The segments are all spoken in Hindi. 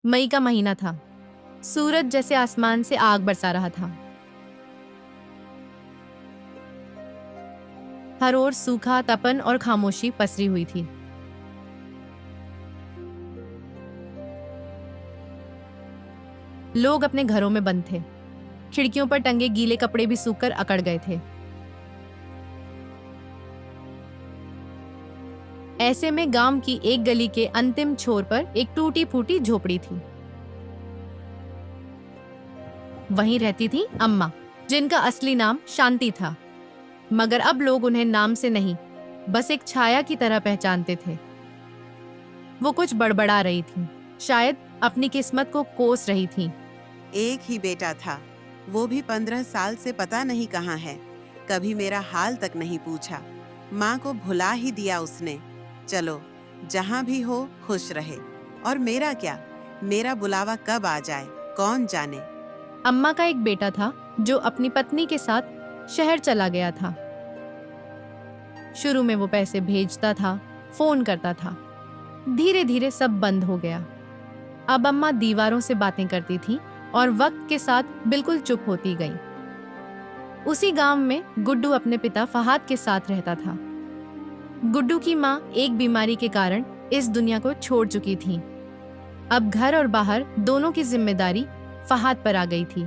मई का महीना था। सूरज जैसे आसमान से आग बरसा रहा था। हर ओर सूखा, तपन और खामोशी पसरी हुई थी। लोग अपने घरों में बंद थे। खिड़कियों पर टंगे गीले कपड़े भी सूखकर अकड़ गए थे। ऐसे में गांव की एक गली के अंतिम छोर पर एक टूटी फूटी झोपड़ी थी। वहीं रहती थी अम्मा, जिनका असली नाम शांति था, मगर अब लोग उन्हें नाम से नहीं, बस एक छाया की तरह पहचानते थे। वो कुछ बड़बड़ा रही थी, शायद अपनी किस्मत को कोस रही थी। एक ही बेटा था, वो भी 15 साल से पता नहीं कहाँ है। कभी मेरा हाल तक नहीं पूछा। माँ को भुला ही दिया उसने। चलो, जहाँ भी हो खुश रहे। और मेरा क्या, मेरा बुलावा कब आ जाए कौन जाने। अम्मा का एक बेटा था जो अपनी पत्नी के साथ शहर चला गया था। शुरू में वो पैसे भेजता था, फोन करता था। धीरे धीरे सब बंद हो गया। अब अम्मा दीवारों से बातें करती थी और वक्त के साथ बिल्कुल चुप होती गई। उसी गांव में गुड्डू अपने पिता फहाद के साथ रहता था। गुड्डू की माँ एक बीमारी के कारण इस दुनिया को छोड़ चुकी थी। अब घर और बाहर दोनों की जिम्मेदारी फहाद पर आ गई थी।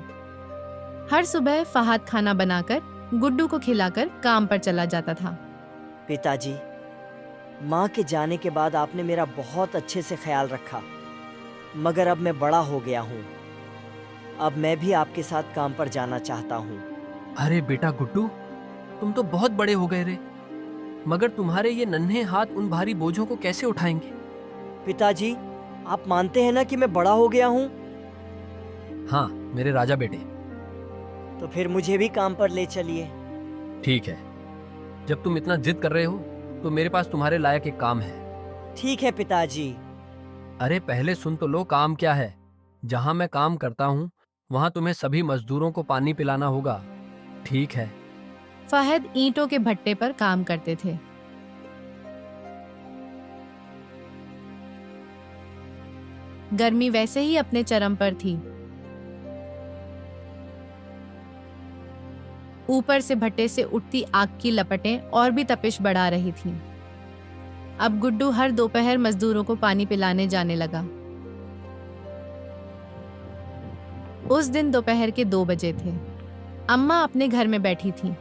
हर सुबह फहाद खाना बनाकर गुड्डू को खिलाकर काम पर चला जाता था। पिताजी, माँ के जाने के बाद आपने मेरा बहुत अच्छे से ख्याल रखा, मगर अब मैं बड़ा हो गया हूँ। अब मैं भी आपके साथ काम पर जाना चाहता हूँ। अरे बेटा गुड्डू, तुम तो बहुत बड़े हो गए रे, मगर तुम्हारे ये नन्हे हाथ उन भारी बोझों को कैसे उठाएंगे? पिताजी, आप मानते हैं ना कि मैं बड़ा हो गया हूँ? हाँ मेरे राजा बेटे। तो फिर मुझे भी काम पर ले चलिए। ठीक है, जब तुम इतना जिद कर रहे हो तो मेरे पास तुम्हारे लायक एक काम है। ठीक है पिताजी। अरे पहले सुन तो लो, काम क्या है। जहाँ मैं काम करता हूँ वहाँ तुम्हें सभी मजदूरों को पानी पिलाना होगा, ठीक है? फहद ईंटों के भट्टे पर काम करते थे। गर्मी वैसे ही अपने चरम पर थी। ऊपर से भट्टे से उठती आग की लपटें और भी तपिश बढ़ा रही थीं। अब गुड्डू हर दोपहर मजदूरों को पानी पिलाने जाने लगा। उस दिन दोपहर के 2 बजे थे। अम्मा अपने घर में बैठी थी।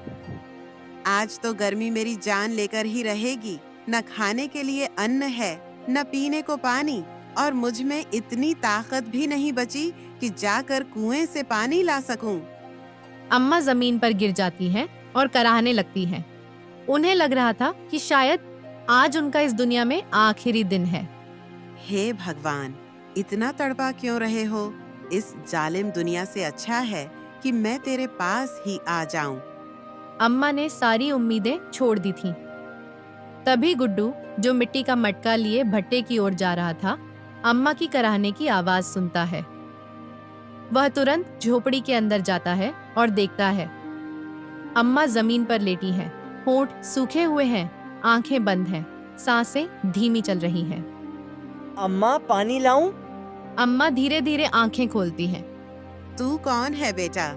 आज तो गर्मी मेरी जान लेकर ही रहेगी। न खाने के लिए अन्न है, न पीने को पानी, और मुझ में इतनी ताकत भी नहीं बची कि जाकर कुएं से पानी ला सकूं। अम्मा जमीन पर गिर जाती हैं और कराहने लगती हैं। उन्हें लग रहा था कि शायद आज उनका इस दुनिया में आखिरी दिन है। हे भगवान, इतना तड़पा क्यों रहे हो? इस जालिम दुनिया से अच्छा है कि मैं तेरे पास ही आ जाऊं। अम्मा ने सारी उम्मीदें छोड़ दी थीं। तभी गुड्डू, जो मिट्टी का मटका लिए भट्टे की ओर जा रहा था, अम्मा की कराहने की आवाज सुनता है। वह तुरंत झोपड़ी के अंदर जाता है और देखता है अम्मा जमीन पर लेटी हैं, होंठ सूखे हुए हैं, आंखें बंद हैं, सांसें धीमी चल रही हैं। अम्मा, पानी लाऊं? अम्मा धीरे धीरे आंखें खोलती हैं। तू कौन है बेटा?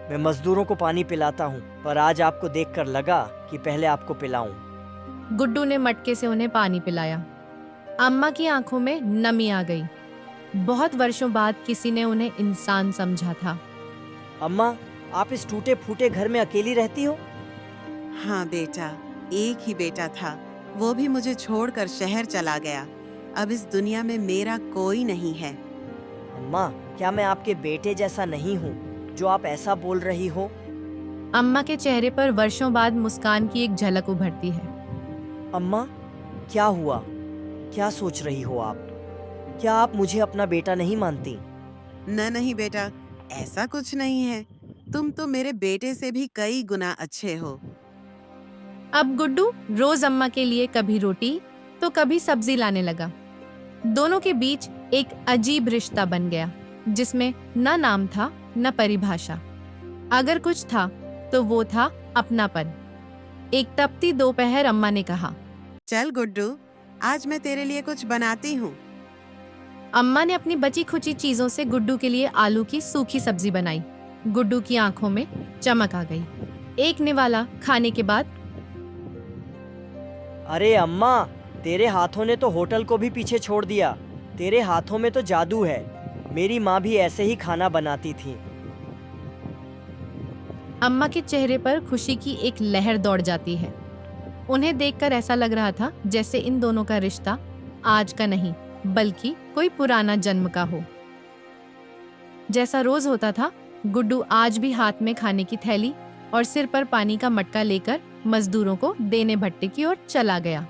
मैं मजदूरों को पानी पिलाता हूँ, पर आज आपको देखकर लगा कि पहले आपको पिलाऊं। गुड्डू ने मटके से उन्हें पानी पिलाया। अम्मा की आंखों में नमी आ गई। बहुत वर्षों बाद किसी ने उन्हें इंसान समझा था। अम्मा, आप इस टूटे फूटे घर में अकेली रहती हो? हाँ बेटा, एक ही बेटा था, वो भी मुझे छोड़कर शहर चला गया। अब इस दुनिया में मेरा कोई नहीं है। अम्मा, क्या मैं आपके बेटे जैसा नहीं हूँ जो आप ऐसा बोल रही हो? अम्मा के चेहरे पर वर्षों बाद मुस्कान की एक झलक उभरती है। अम्मा, क्या हुआ? क्या सोच रही हो आप? क्या आप मुझे अपना बेटा नहीं मानती? नहीं बेटा, ऐसा कुछ नहीं है। तुम तो मेरे बेटे से भी कई गुना अच्छे हो। अब गुड्डू रोज अम्मा के लिए कभी रोटी तो कभी सब्जी लाने लगा। दोनों के बीच एक अजीब रिश्ता बन गया, जिसमें न नाम था न परिभाषा। अगर कुछ था तो वो था अपनापन। एक तपती दोपहर अम्मा ने कहा, चल गुड्डू, आज मैं तेरे लिए कुछ बनाती हूँ। अम्मा ने अपनी बची खुची चीजों से गुड्डू के लिए आलू की सूखी सब्जी बनाई। गुड्डू की आंखों में चमक आ गई। एक निवाला खाने के बाद अरे अम्मा, तेरे हाथों ने तो होटल को भी पीछे छोड़ दिया। तेरे हाथों में तो जादू है। मेरी माँ भी ऐसे ही खाना बनाती थी। अम्मा के चेहरे पर खुशी की एक लहर दौड़ जाती है। उन्हें देखकर ऐसा लग रहा था जैसे इन दोनों का रिश्ता आज का नहीं बल्कि कोई पुराना जन्म का हो। जैसा रोज होता था, गुड्डू आज भी हाथ में खाने की थैली और सिर पर पानी का मटका लेकर मजदूरों को देने भट्टे की ओर चला गया।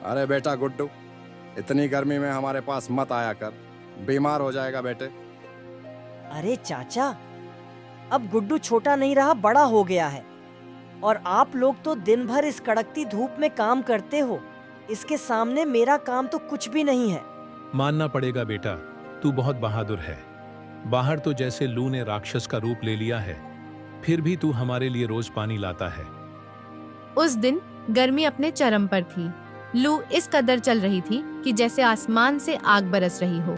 अरे बेटा गुड्डू, इतनी गर्मी में हमारे पास मत आया कर, बीमार हो जाएगा बेटे। अरे चाचा, अब गुड्डू छोटा नहीं रहा, बड़ा हो गया है। और आप लोग तो दिन भर इस कड़कती धूप में काम करते हो। इसके सामने मेरा काम तो कुछ भी नहीं है। मानना पड़ेगा बेटा, तू बहुत बहादुर है। बाहर तो जैसे लू ने राक्षस का रूप ले लिया है, फिर भी तू हमारे लिए रोज पानी लाता है। उस दिन गर्मी अपने चरम पर थी। लू इस कदर चल रही थी कि जैसे आसमान से आग बरस रही हो।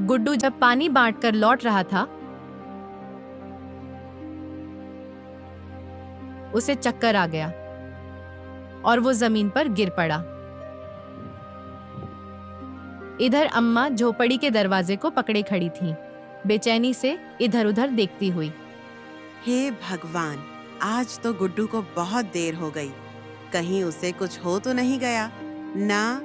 गुड्डू जब पानी बांटकर लौट रहा था, उसे चक्कर आ गया और वो जमीन पर गिर पड़ा। इधर अम्मा झोपड़ी के दरवाजे को पकड़े खड़ी थी, बेचैनी से इधर उधर देखती हुई। हे भगवान, आज तो गुड्डू को बहुत देर हो गई। कहीं उसे कुछ हो तो नहीं गया ना?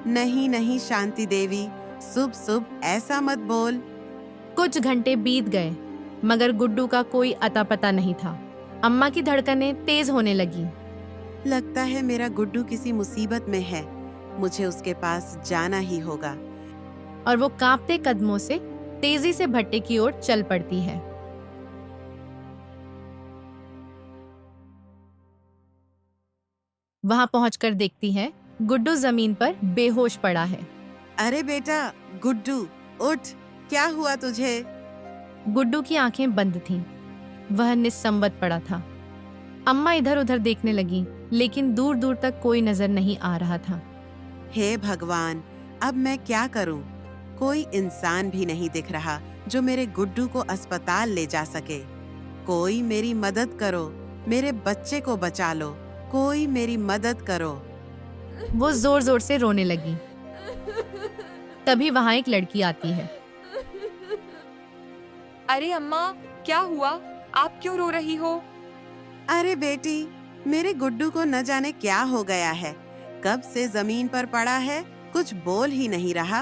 नहीं नहीं शांति देवी, शुभ शुभ ऐसा मत बोल। कुछ घंटे बीत गए मगर गुड्डू का कोई अता पता नहीं था। अम्मा की धड़कनें तेज होने लगी। लगता है मेरा गुड्डू किसी मुसीबत में है। मुझे उसके पास जाना ही होगा। और वो कांपते कदमों से तेजी से भट्टे की ओर चल पड़ती है। वहां पहुंचकर देखती है गुड्डू जमीन पर बेहोश पड़ा है। अरे बेटा गुड्डू, उठ, क्या हुआ तुझे? गुड्डू की आंखें बंद थीं। वह निस्संवत पड़ा था। अम्मा इधर उधर देखने लगी, लेकिन दूर दूर तक कोई नजर नहीं आ रहा था। हे भगवान, अब मैं क्या करूं? कोई इंसान भी नहीं दिख रहा जो मेरे गुड्डू को अस्पताल ले जा सके। कोई मेरी मदद करो, मेरे बच्चे को बचा लो, कोई मेरी मदद करो। वो जोर जोर से रोने लगी। तभी वहां एक लड़की आती है। अरे अम्मा, क्या हुआ? आप क्यों रो रही हो? अरे बेटी, मेरे गुड्डू को न जाने क्या हो गया है। कब से जमीन पर पड़ा है, कुछ बोल ही नहीं रहा।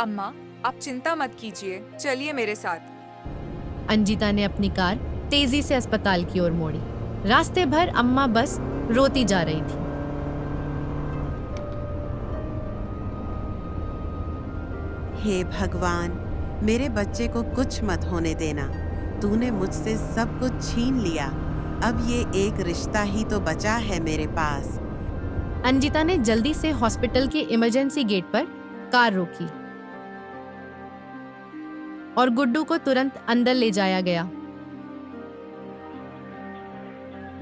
अम्मा, आप चिंता मत कीजिए, चलिए मेरे साथ। अंजिता ने अपनी कार तेजी से अस्पताल की ओर मोड़ी। रास्ते भर अम्मा बस रोती जा रही थी। हे भगवान, मेरे बच्चे को कुछ मत होने देना। तूने मुझसे सब कुछ छीन लिया। अब ये एक रिश्ता ही तो बचा है मेरे पास। अंजिता ने जल्दी से हॉस्पिटल के इमरजेंसी गेट पर कार रोकी और गुड्डू को तुरंत अंदर ले जाया गया।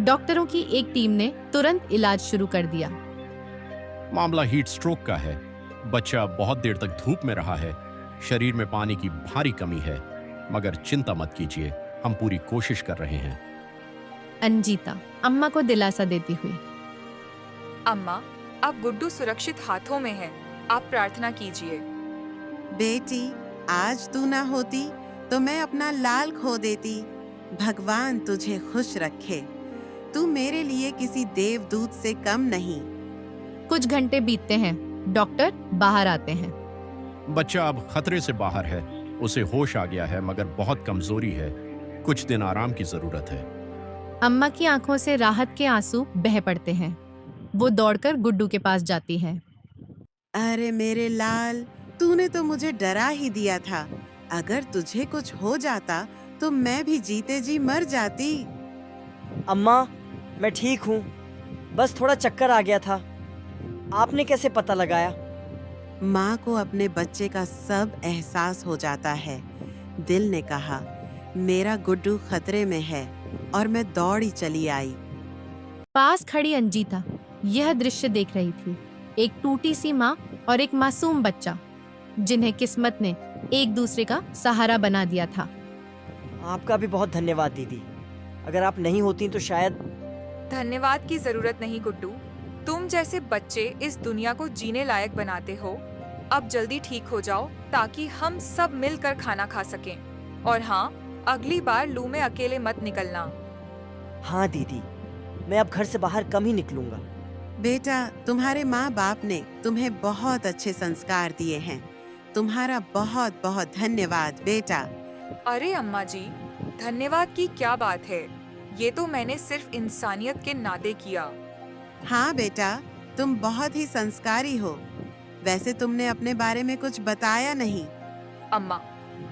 डॉक्टरों की एक टीम ने तुरंत इलाज शुरू कर दिया। मामला हीट स्ट्रोक का है। बच्चा बहुत देर तक धूप में रहा है। शरीर में पानी की भारी कमी है, मगर चिंता मत कीजिए, हम पूरी कोशिश कर रहे हैं। अंजिता अम्मा को दिलासा देती हुई। अम्मा, अब गुड्डू सुरक्षित हाथों में है। आप प्रार्थना कीजिए। बेटी, आज तू ना होती तो मैं अपना लाल खो देती। भगवान तुझे खुश रखे। तू मेरे लिए किसी देवदूत से कम नहीं। कुछ घंटे बीतते हैं। डॉक्टर बाहर आते हैं। बच्चा अब खतरे से बाहर है। उसे होश आ गया है, मगर बहुत कमजोरी है। कुछ दिन आराम की जरूरत है। अम्मा की आंखों से राहत के आंसू बह पड़ते हैं। वो दौड़कर गुड्डू के पास जाती है। अरे मेरे लाल, तूने तो मुझे डरा ही दिया था। अगर तुझे कुछ हो जाता तो मैं भी जीते जी मर जाती। अम्मा, मैं ठीक हूँ। बस थोड़ा चक्कर आ गया था। आपने कैसे पता लगाया? माँ को अपने बच्चे का सब एहसास हो जाता है। दिल ने कहा, मेरा गुड्डू खतरे में है, और मैं दौड़ी चली आई। पास खड़ी अंजिता यह दृश्य देख रही थी, एक टूटी सी माँ और एक मासूम बच्चा, जिन्हें किस्मत ने एक दूसरे का सहारा बना दिया था। आपका भी बहुत धन्यवाद दीदी। अगर आप नहीं होती तो शायद। धन्यवाद की जरूरत नहीं गुड्डू। तुम जैसे बच्चे इस दुनिया को जीने लायक बनाते हो। अब जल्दी ठीक हो जाओ ताकि हम सब मिलकर खाना खा सकें। और हाँ, अगली बार लू में अकेले मत निकलना। हाँ दीदी, मैं अब घर से बाहर कम ही निकलूंगा। बेटा, तुम्हारे माँ बाप ने तुम्हें बहुत अच्छे संस्कार दिए हैं। तुम्हारा बहुत बहुत धन्यवाद बेटा। अरे अम्मा जी, धन्यवाद की क्या बात है। ये तो मैंने सिर्फ इंसानियत के नाते किया। हाँ बेटा, तुम बहुत ही संस्कारी हो। वैसे तुमने अपने बारे में कुछ बताया नहीं। अम्मा,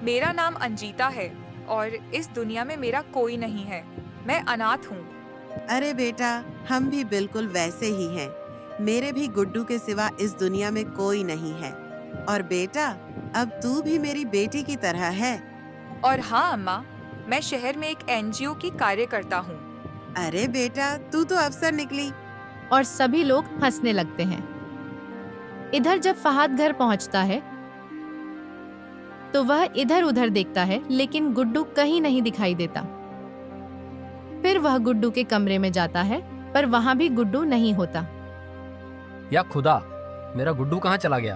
मेरा नाम अंजीता है और इस दुनिया में मेरा कोई नहीं है। मैं अनाथ हूँ। अरे बेटा, हम भी बिल्कुल वैसे ही हैं। मेरे भी गुड्डू के सिवा इस दुनिया में कोई नहीं है। और बेटा, अब तू भी मेरी बेटी की तरह है। और हाँ अम्मा, मैं शहर में एक एनजीओ की कार्य करता हूँ। अरे बेटा, तू तो अफसर निकली। और सभी लोग हंसने लगते हैं। इधर जब फहाद घर पहुंचता है तो वह इधर उधर देखता है, लेकिन गुड्डू कहीं नहीं दिखाई देता। फिर वह गुड्डू के कमरे में जाता है, पर वहां भी गुड्डू नहीं होता। या खुदा, मेरा गुड्डू कहाँ चला गया?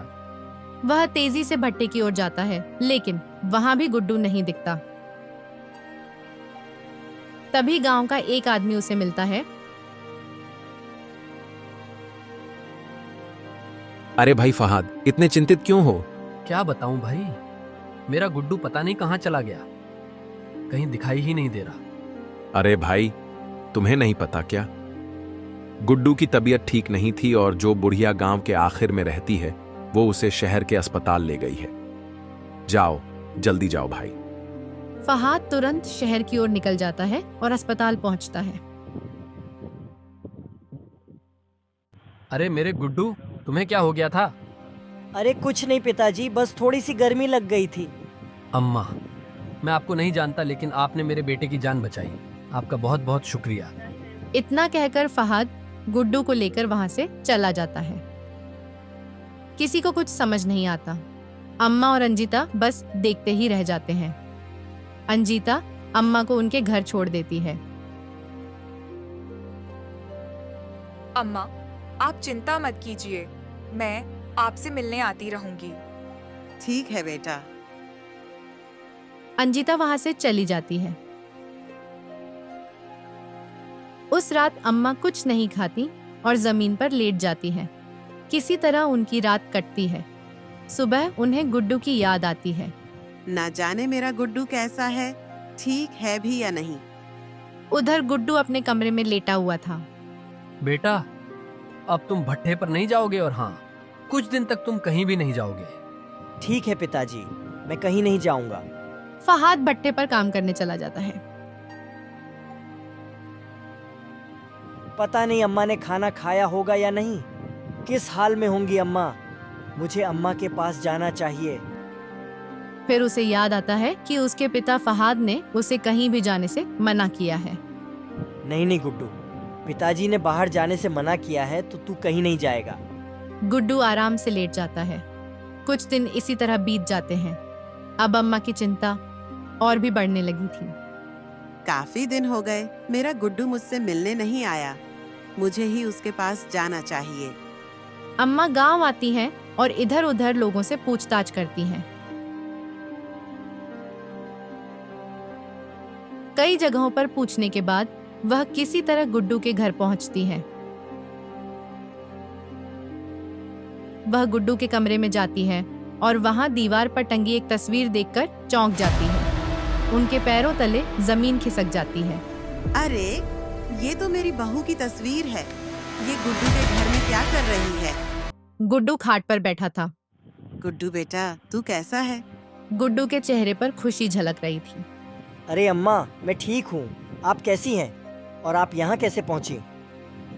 वह तेजी से भट्टे की ओर जाता है, लेकिन वहां भी गुड्डू नहीं दिखता। तभी गांव का एक आदमी उसे मिलता है। अरे भाई फहाद, इतने चिंतित क्यों हो? क्या बताऊं भाई, मेरा गुड्डू पता नहीं कहाँ चला गया, कहीं दिखाई ही नहीं दे रहा। अरे भाई, तुम्हें नहीं पता क्या? गुड्डू की तबीयत ठीक नहीं थी और जो बुढ़िया गांव के आखिर में रहती है वो उसे शहर के अस्पताल ले गई है। जाओ, जल्दी जाओ भाई। फहाद तुरंत शहर की ओर निकल जाता है और अस्पताल पहुंचता है। अरे मेरे गुड्डू, तुम्हें क्या हो गया था? अरे कुछ नहीं पिताजी, बस थोड़ी सी गर्मी लग गई थी। अम्मा, मैं आपको नहीं जानता, लेकिन आपने मेरे बेटे की जान बचाई। आपका बहुत बहुत शुक्रिया। इतना कहकर फहाद गुड्डू को लेकर वहां से चला जाता है। किसी को कुछ समझ नहीं आता। अम्मा और अंजिता बस देखते ही रह जाते हैं। अंजिता अम्मा को उनके घर छोड़ देती है। अम्मा, आप चिंता मत कीजिए, मैं आपसे मिलने आती रहूंगी। ठीक है बेटा। अंजिता वहां से चली जाती है। उस रात अम्मा कुछ नहीं खाती और जमीन पर लेट जाती है। किसी तरह उनकी रात कटती है। सुबह उन्हें गुड्डू की याद आती है। ना जाने मेरा गुड्डू कैसा है, ठीक है भी या नहीं। उधर गुड्डू अपने कमरे में लेटा हुआ था। बेटा, अब तुम भट्टे पर नहीं जाओगे और हाँ, कुछ दिन तक तुम कहीं भी नहीं जाओगे। ठीक है पिताजी, मैं कहीं नहीं जाऊंगा। फहाद भट्टे पर काम करने चला जाता है। पता नहीं अम्मा ने खाना खाया होगा या नहीं। किस हाल में होंगी अम्मा? मुझे अम्मा के पास जाना चाहिए। फिर उसे याद आता है कि उसके पिता फहाद ने उसे कहीं भी जाने से मना किया है। नहीं नहीं गुड्डू, पिताजी ने बाहर जाने से मना किया है तो तू कहीं नहीं जाएगा। गुड्डू आराम से लेट जाता है। कुछ दिन इसी तरह बीत जाते हैं। अब अम्मा की चिंता और भी बढ़ने लगी थी। काफी दिन हो गए मेरा गुड्डू मुझसे मिलने नहीं आया। मुझे ही उसके पास जाना चाहिए। अम्मा गांव आती हैं और इधर उधर लोगों से पूछताछ करती हैं। कई जगहों पर पूछने के बाद वह किसी तरह गुड्डू के घर पहुंचती है। वह गुड्डू के कमरे में जाती है और वहां दीवार पर टंगी एक तस्वीर देखकर चौंक जाती है। उनके पैरों तले जमीन खिसक जाती है। अरे, ये तो मेरी बहू की तस्वीर है। ये गुड्डू के घर में क्या कर रही है? गुड्डू खाट पर बैठा था। गुड्डू बेटा, तू कैसा है? गुड्डू के चेहरे पर खुशी झलक रही थी। अरे अम्मा, मैं ठीक हूँ। आप कैसी हैं? और आप यहाँ कैसे पहुँची?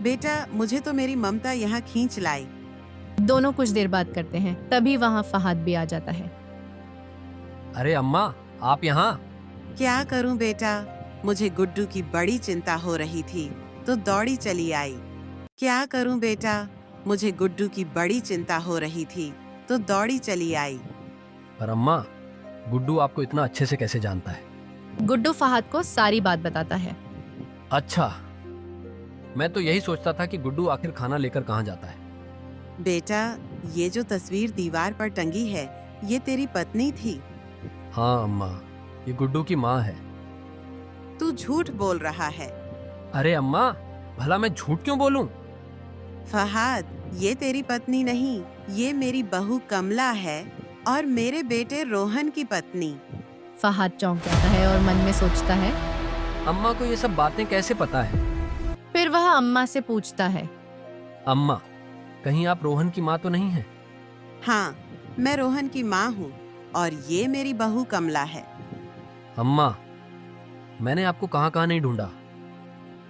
बेटा, मुझे तो मेरी ममता यहाँ खींच लाई। दोनों कुछ देर बात करते हैं, तभी वहां फहाद भी आ जाता है। अरे अम्मा, आप यहाँ? क्या करूं बेटा, मुझे गुड्डू की बड़ी चिंता हो रही थी तो दौड़ी चली आई। क्या करूं बेटा, मुझे गुड्डू की बड़ी चिंता हो रही थी तो दौड़ी चली आई। पर अम्मा, गुड्डू आपको इतना अच्छे से कैसे जानता है? गुड्डू फहद को सारी बात बताता है। अच्छा, मैं तो यही सोचता था कि गुड्डू आखिर खाना लेकर कहाँ जाता है। बेटा, ये जो तस्वीर दीवार पर टंगी है, ये तेरी पत्नी थी। हाँ अम्मा, ये गुड्डू की माँ है। तू झूठ बोल रहा है। अरे अम्मा, भला मैं झूठ क्यों बोलूं? फहद, ये तेरी पत्नी नहीं, ये मेरी बहू कमला है और मेरे बेटे रोहन की पत्नी। फहद चौंक जाता है और मन में सोचता है। अम्मा को ये सब बातें कैसे पता है? फिर वह अम्मा से पूछता है। अम्मा, कहीं आप रोहन की माँ तो नहीं है? हाँ, मैं रोहन की माँ हूँ और ये मेरी बहू कमला है। अम्मा, मैंने आपको कहाँ कहाँ नहीं ढूंढा,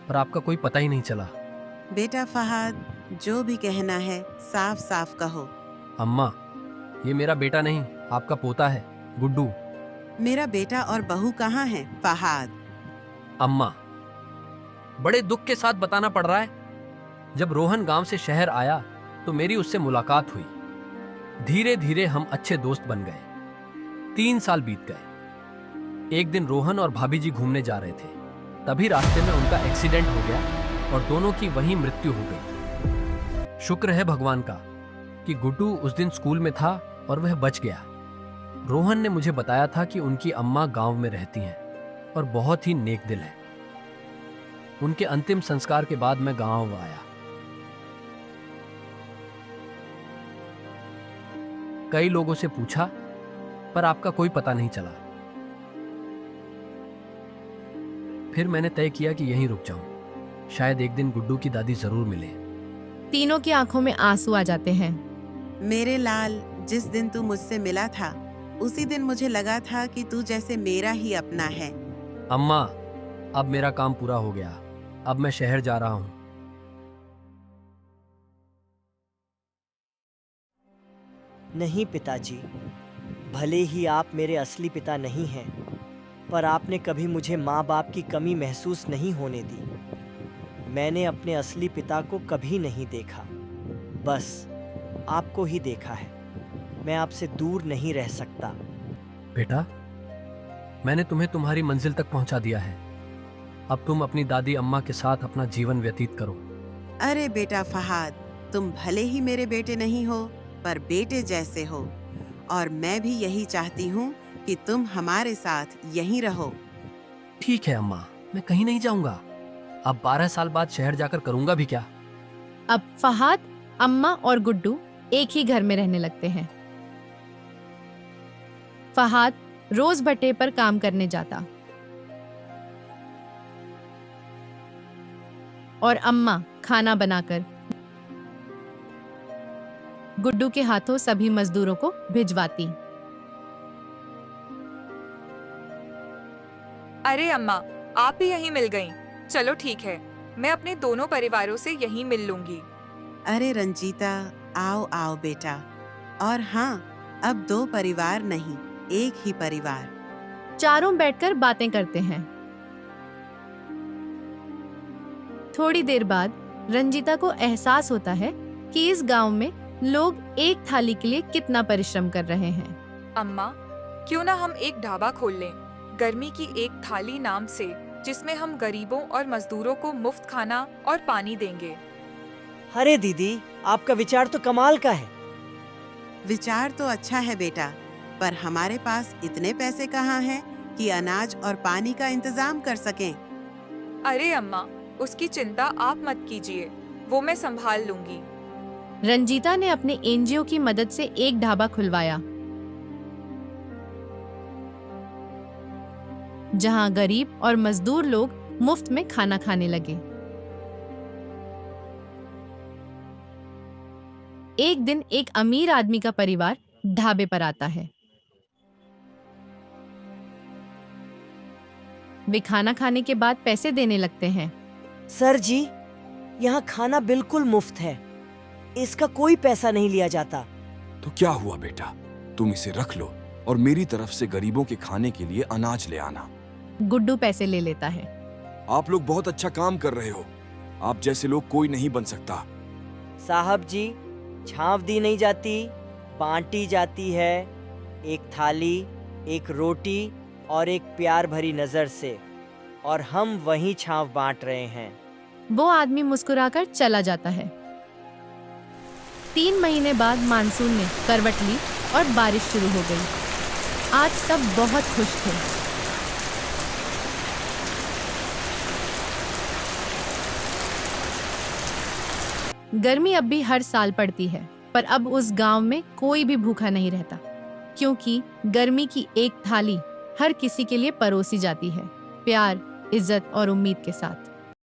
पर आपका कोई पता ही नहीं चला। बेटा फहद, जो भी कहना है साफ साफ कहो। अम्मा, ये मेरा बेटा नहीं, आपका पोता है, गुड्डू। मेरा बेटा और बहू कहाँ है फहद? अम्मा, बड़े दुख के साथ बताना पड़ रहा है। जब रोहन गांव से शहर आया तो मेरी उससे मुलाकात हुई। धीरे धीरे हम अच्छे दोस्त बन गए। 3 साल बीत गए। एक दिन रोहन और भाभी जी घूमने जा रहे थे, तभी रास्ते में उनका एक्सीडेंट हो गया और दोनों की वहीं मृत्यु हो गई। शुक्र है भगवान का कि गुड्डू उस दिन स्कूल में था और वह बच गया। रोहन ने मुझे बताया था कि उनकी अम्मा गांव में रहती हैं और बहुत ही नेक दिल है। उनके अंतिम संस्कार के बाद मैं गांव आया। कई लोगों से पूछा, पर आपका कोई पता नहीं चला। फिर मैंने तय किया कि यहीं रुक जाऊं। शायद एक दिन गुड्डू की दादी जरूर मिले। तीनों की आंखों में आंसू आ जाते हैं। मेरे लाल, जिस दिन तू मुझसे मिला था उसी दिन मुझे लगा था कि तू जैसे मेरा ही अपना है। अम्मा, अब मेरा काम पूरा हो गया। अब मैं शहर जा रहा हूं। नहीं पिताजी, भले ही आप मेरे असली पिता नहीं हैं, पर आपने कभी मुझे माँ बाप की कमी महसूस नहीं होने दी। मैंने अपने असली पिता को कभी नहीं देखा, बस आपको ही देखा है। मैं आपसे दूर नहीं रह सकता। बेटा, मैंने तुम्हें तुम्हारी मंजिल तक पहुंचा दिया है। अब तुम अपनी दादी अम्मा के साथ अपना जीवन व्यतीत करो। अरे बेटा फहद, तुम भले ही मेरे बेटे नहीं हो, पर बेटे जैसे हो, और मैं भी यही चाहती हूँ कि तुम हमारे साथ यहीं रहो। ठीक है अम्मा, मैं कहीं नहीं जाऊंगा। अब 12 साल बाद शहर जाकर करूंगा भी क्या? अब फहद, अम्मा और गुड्डू एक ही घर में रहने लगते हैं। फहद रोज भट्टे पर काम करने जाता और अम्मा खाना बनाकर गुड्डू के हाथों सभी मजदूरों को भिजवाती। अरे अम्मा, आप भी यहीं मिल गईं। चलो ठीक है, मैं अपने दोनों परिवारों से यहीं मिल लूंगी। अरे रंजीता, आओ आओ बेटा। और हाँ, अब 2 परिवार नहीं, एक ही परिवार। चारों बैठकर बातें करते हैं। थोड़ी देर बाद रंजीता को एहसास होता है कि इस गांव में लोग एक थाली के लिए कितना परिश्रम कर रहे हैं। अम्मा, क्यों ना हम एक ढाबा खोल लें, गर्मी की एक थाली नाम से, जिसमें हम गरीबों और मजदूरों को मुफ्त खाना और पानी देंगे। अरे दीदी, आपका विचार तो कमाल का है। विचार तो अच्छा है बेटा, पर हमारे पास इतने पैसे कहाँ हैं कि अनाज और पानी का इंतजाम कर सकें। अरे अम्मा, उसकी चिंता आप मत कीजिए, वो मैं संभाल लूंगी। रंजीता ने अपने एनजीओ की मदद से एक ढाबा खुलवाया, जहां गरीब और मजदूर लोग मुफ्त में खाना खाने लगे। एक दिन एक अमीर आदमी का परिवार ढाबे पर आता है। वे खाना खाने के बाद पैसे देने लगते हैं। सर जी, यहाँ खाना बिल्कुल मुफ्त है, इसका कोई पैसा नहीं लिया जाता। तो क्या हुआ बेटा, तुम इसे रख लो और मेरी तरफ से गरीबों के खाने के लिए अनाज ले आना। गुड्डू पैसे ले लेता है। आप लोग बहुत अच्छा काम कर रहे हो। आप जैसे लोग कोई नहीं बन सकता। साहब जी, छांव दी नहीं जाती, बांटी जाती है। एक थाली, एक रोटी और एक प्यार भरी नजर से, और हम वही छांव बांट रहे हैं। वो आदमी मुस्कुराकर चला जाता है। 3 महीने बाद मानसून ने करवट ली और बारिश शुरू हो गई। आज सब बहुत खुश थे। गर्मी अब भी हर साल पड़ती है, पर अब उस गांव में कोई भी भूखा नहीं रहता, क्योंकि गर्मी की एक थाली हर किसी के लिए परोसी जाती है, प्यार, इज्जत और उम्मीद के साथ।